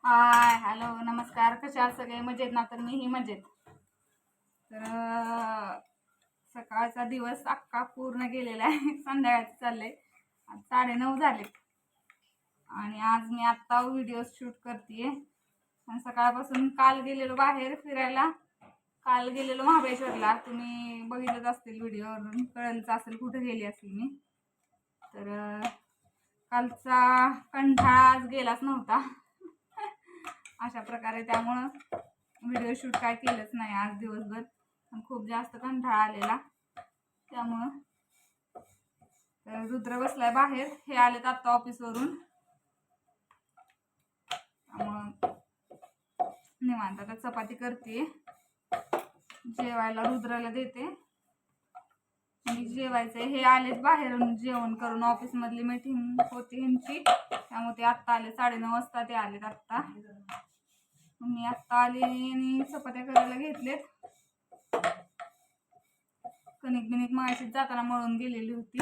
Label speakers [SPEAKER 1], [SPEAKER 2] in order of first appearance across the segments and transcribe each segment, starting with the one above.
[SPEAKER 1] हाय, hello, नमस्कार. कशा आहात सगळे? मजेत ना? तर मीही मजेत. तर सकाळचा दिवस अख्खा पूर्ण गेलेला आहे. संध्याकाळचं चाललंय. आज 9:30 झालेत आणि आज मी आत्ता व्हिडिओ शूट करते. आणि सकाळपासून काल गेलेलो बाहेर फिरायला. काल गेलेलो महाबळेश्वरला. तुम्ही बघितलंच असतील, व्हिडिओवरून कळलंच असेल कुठे गेली असेल मी. तर कालचा कंटाळा आज गेलाच नव्हता. अशा प्रकारे त्यामुळं व्हिडिओ शूट काय केलंच नाही आज दिवसभर. खूप जास्त कंटाळा आलेला त्यामुळं. रुद्र बसलाय बाहेर, हे आलेत आत्ता ऑफिसवरून. त्यामुळं निवांत आता चपाती करते, जेवायला रुद्राला देते आणि जेवायचंय. हे आलेत बाहेरून जेवण करून, ऑफिस मधली मीटिंग होती ह्यांची, त्यामुळे ते आत्ता आले. 9:30 वाजता ते आलेत आत्ता. मी आत्ता आले आणि चपात्या करायला घेतलेत. कणिक बिनिक मगाशीच जाताना मळून गेलेली होती.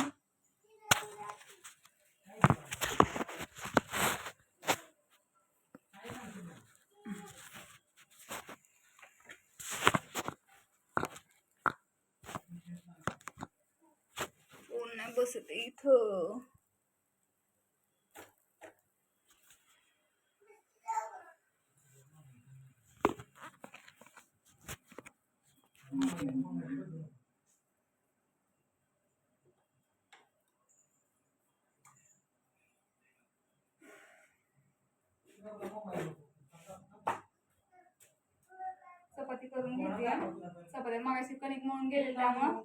[SPEAKER 1] कोण नाही बसत इथं. चपाती करून घेते. चपात्या मगाशी कणिक मळून गेले त्यामुळं.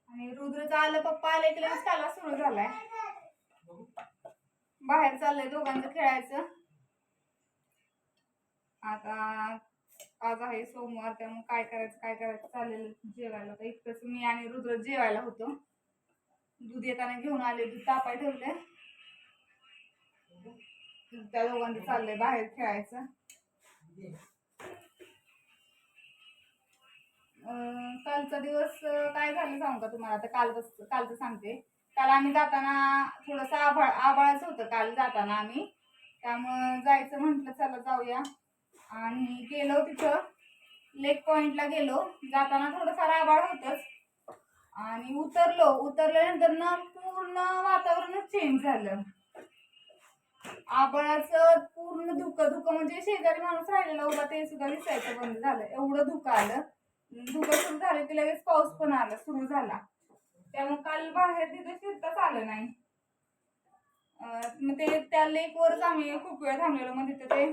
[SPEAKER 1] आणि रुद्रचं आलं, पप्पा आले की लगेच त्याला सुरू झालाय. बाहेर चाललंय दोघांचं खेळायचं. आता आज आहे सोमवार, त्यामुळे काय करायचं चालेल. जेवायला तर इतकंच मी आणि रुद्र जेवायला होतो. दूध येताना घेऊन आले, दूध तापाय ठेवलंय. त्या दोघांचं चाललंय बाहेर खेळायचं. कालचा दिवस काय झालं सांगू का तुम्हाला? आता कालचं सांगते. काल आम्ही जाताना थोडंसं आभाळाचं होतं काल जाताना आम्ही, त्यामुळं जायचं म्हटलं चला जाऊया. आणि गेलो तिथं लेक पॉइंटला गेलो. जाताना थोडंफार आभाळ होतंच आणि उतरल्यानंतर ना पूर्ण वातावरणच चेंज झालं. आभाळाचं पूर्ण धुकं म्हणजे शेजारी माणूस राहिलेला उभा ते सुद्धा दिसायचं बंद झालं. एवढं धुकं आलं. धुकं सुरू झाले की लगेच पाऊस पण आला, सुरू झाला. त्यामुळे काल बाहेर तिथे फिरताच आलं नाही. मग ते त्या लेकवरच आम्ही खूप वेळ थांबलेलो. मग तिथे ते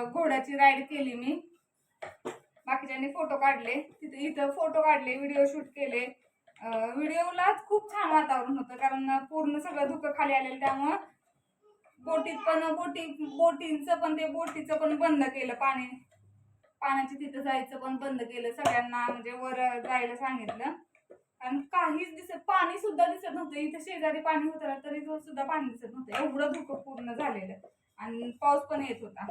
[SPEAKER 1] घोड्याची राईड केली मी. बाकीच्यांनी फोटो काढले तिथे, इथं फोटो काढले, व्हिडिओ शूट केले. व्हिडिओला खूप छान वातावरण होतं, कारण पूर्ण सगळं धुकं खाली आलेलं. त्यामुळं बोटीचं पण बंद केलं. पाण्याची तिथं जायचं पण बंद केलं. सगळ्यांना म्हणजे वर जायला सांगितलं. आणि काहीच पाणी सुद्धा दिसत नव्हतं. इथं शेजारी पाणी होतं तरी सुद्धा पाणी दिसत नव्हतं. एवढं धुकं पूर्ण झालेलं आणि पाऊस पण येत होता.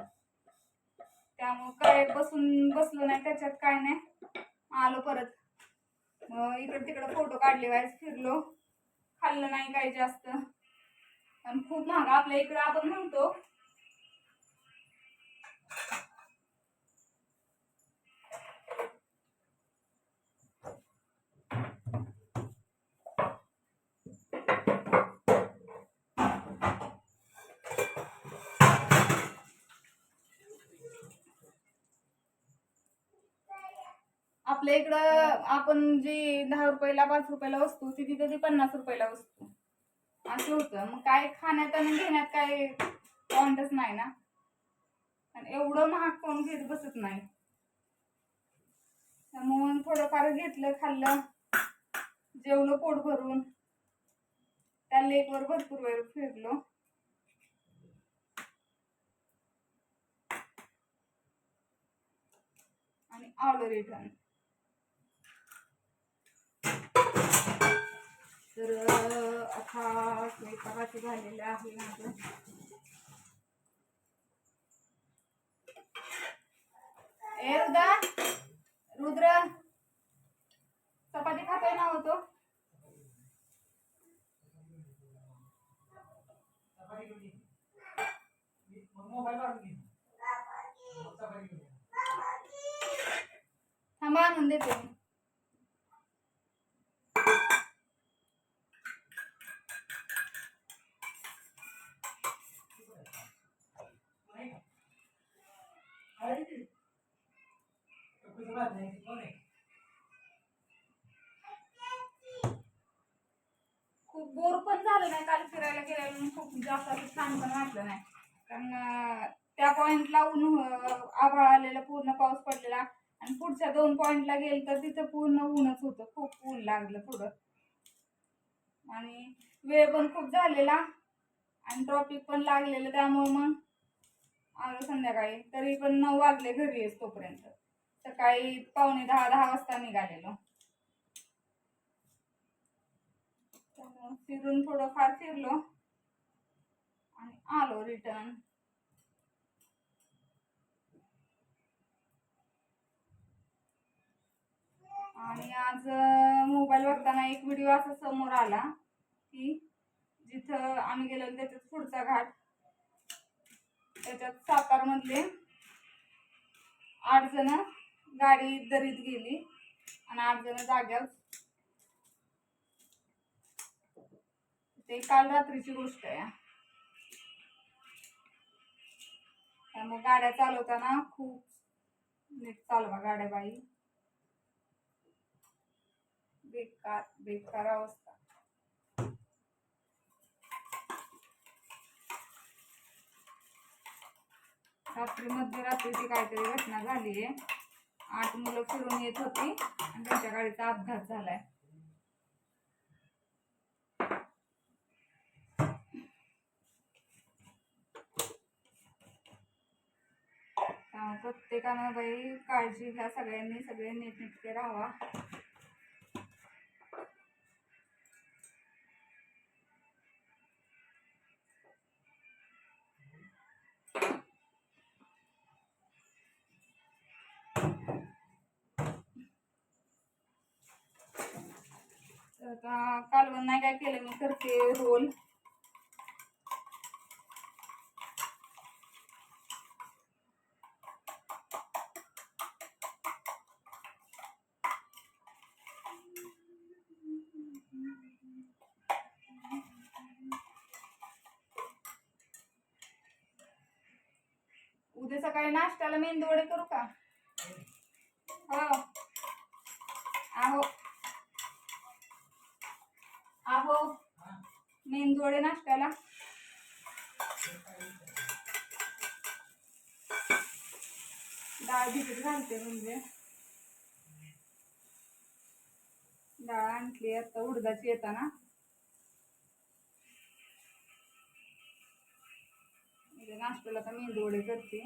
[SPEAKER 1] त्यामुळं काय बसलो नाही त्याच्यात, काय नाही. आलो परत. इकडे तिकडे फोटो काढले, वाईस फिरलो. खाल्लं नाही काही जास्त. आणि खूप महाग आपल्या इकडे आपण म्हणतो आपल्या इकडं आपण जी 10 रुपयाला 5 रुपयाला वस्तू ती तिथे ती 50 रुपयाला वस्तू असं होतं. मग काय खाण्यात आणि घेण्यात काय पॉइंटच नाही ना. आणि एवढं महाग कोण घेत बसत नाही. त्यामुळे थोडंफार घेतलं, खाल्लं, जेवलो पोट भरून. त्या लेकवर भरपूर वेळ फिरलो आणि आलो रिटर्न. तर आता स्वयंपाकाचं झालेलं आहे माझं. रुद्र चपाती खातोय ना होतो. थांबा आणून देते मी. खूप बोर पण झालं नाही काल फिरायला गेलेलं, खूप जास्त असं छान पण वाटलं नाही. कारण त्या पॉइंटला आभाळ आलेला, पूर्ण पाऊस पडलेला. आणि पुढच्या 2 पॉइंटला गेलं तर तिथं पूर्ण ऊनच होतं, खूप ऊन लागलं थोडं. आणि वेळ पण खूप झालेला आणि ट्रॉफिक पण लागलेलं, त्यामुळे मग आलो संध्याकाळी. तरी पण 9 वाजले घरी येस तोपर्यंत. सकाळी 9:45-10 वाजता निघालेलो. फिरून थोडंफार फिरलो आणि आलो रिटर्न. आणि आज मोबाईल बघताना एक व्हिडिओ असा समोर आला की जिथं आम्ही गेलो त्याच्यात पुढचा घाट, त्याच्यात सातारमधले 8 जण गाडी दरीत गेली आणि 8 जण जाग्यावर. ते काल रात्रीची गोष्ट आहे. त्यामुळे गाड्या चालवताना खूप नीट चालवा गाड्या बाई. बेकार बेकार अवस्था. रात्री मध्यरात्रीची काहीतरी घटना झाली आहे. 8 मुलं फिरून येत होती आणि त्यांच्या गाडीचा अपघात झालाय. प्रत्येकानं बाई काळजी घ्या, सगळ्यांनी, सगळे नीटनेटके राहावा. तर कालवण नाही काय केलं, मी करते रोल. उद्या सकाळी नाश्त्याला मेंदूवडे करू का? हो. आहो आहो मेंदूवडे नाश्त्याला. डाळ भिजत घालते, म्हणजे डाळ आणली आता उडदाची येताना. नाश्त्याला तर मेंदूवडे करते.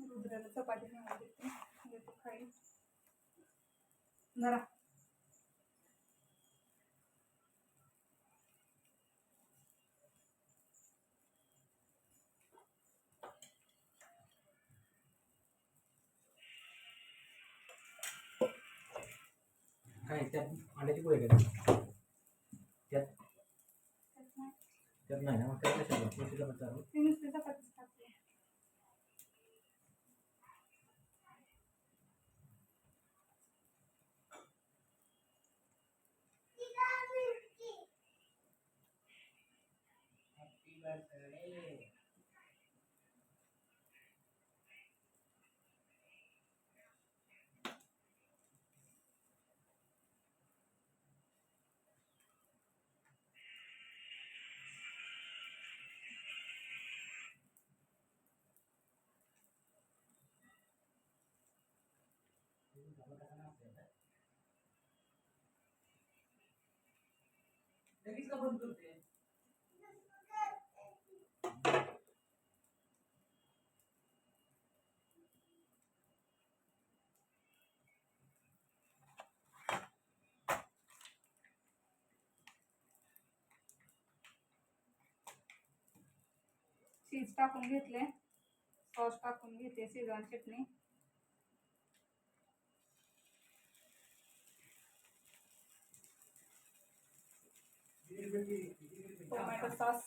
[SPEAKER 1] रुद्राला चपाती नेऊन देते, खाईल जरा.
[SPEAKER 2] काय त्यात अंड्याची पोळी का त्यात त्यात नाही ना, मग त्यात कशाला नुसती चपाती?
[SPEAKER 1] ती नुसती चपातीच टाकते.
[SPEAKER 2] लगेच का बंद करते?
[SPEAKER 1] चीज टाकून घेतले, सॉस टाकून घेते शेजवान चटणी. Tomato sauce.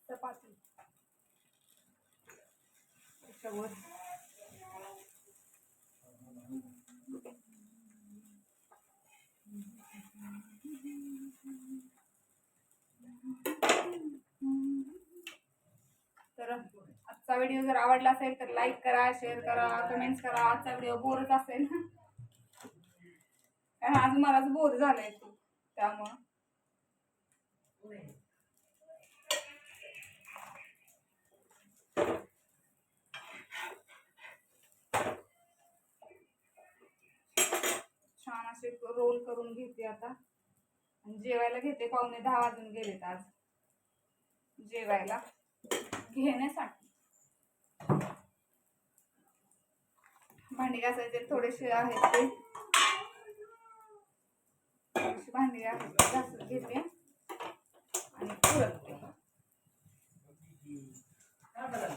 [SPEAKER 1] चपाती त्याच्यावर तर आजचा व्हिडिओ जर आवडला असेल तर लाईक करा, शेअर करा, कमेंट्स करा. आजचा व्हिडिओ बोरच असेल कारण आज मलाच बोर झालंय तू त्यामुळं. छान असे रोल करून घेते आता आणि जेवायला घेते. 9:45 वाजून गेलेत आज जेवायला घेण्यासाठी. भांडी घासायचे थोडेसे आहेत ते, थोडीशी भांडी घासून घेते आणि उरकते. आणि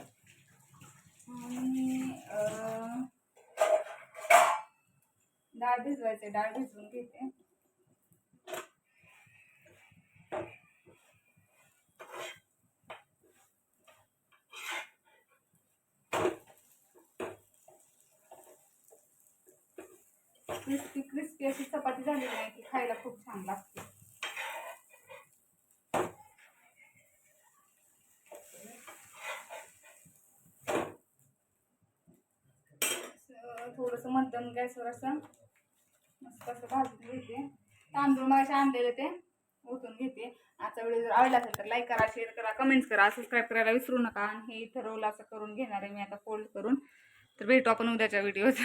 [SPEAKER 1] डाळ भिजवायचे, डाळ भिजवून घेते. क्रिस्पी क्रिस्पी अशी चपाती झालेली आहे की खायला खूप छान लागते. थोडस मध्यम गॅसवर असं मस्त असं भाजून घेते. तांदूळ मगाशी आणलेले ते ओतून घेते. आजचा व्हिडिओ जर आवडला असेल तर लाईक करा, शेअर करा, कमेंट्स करा, सबस्क्राईब करायला विसरू नका. आणि हे इथं रोल असं करून घेणार आहे मी आता फोल्ड करून. तर भेटू आपण उद्याच्या व्हिडिओत.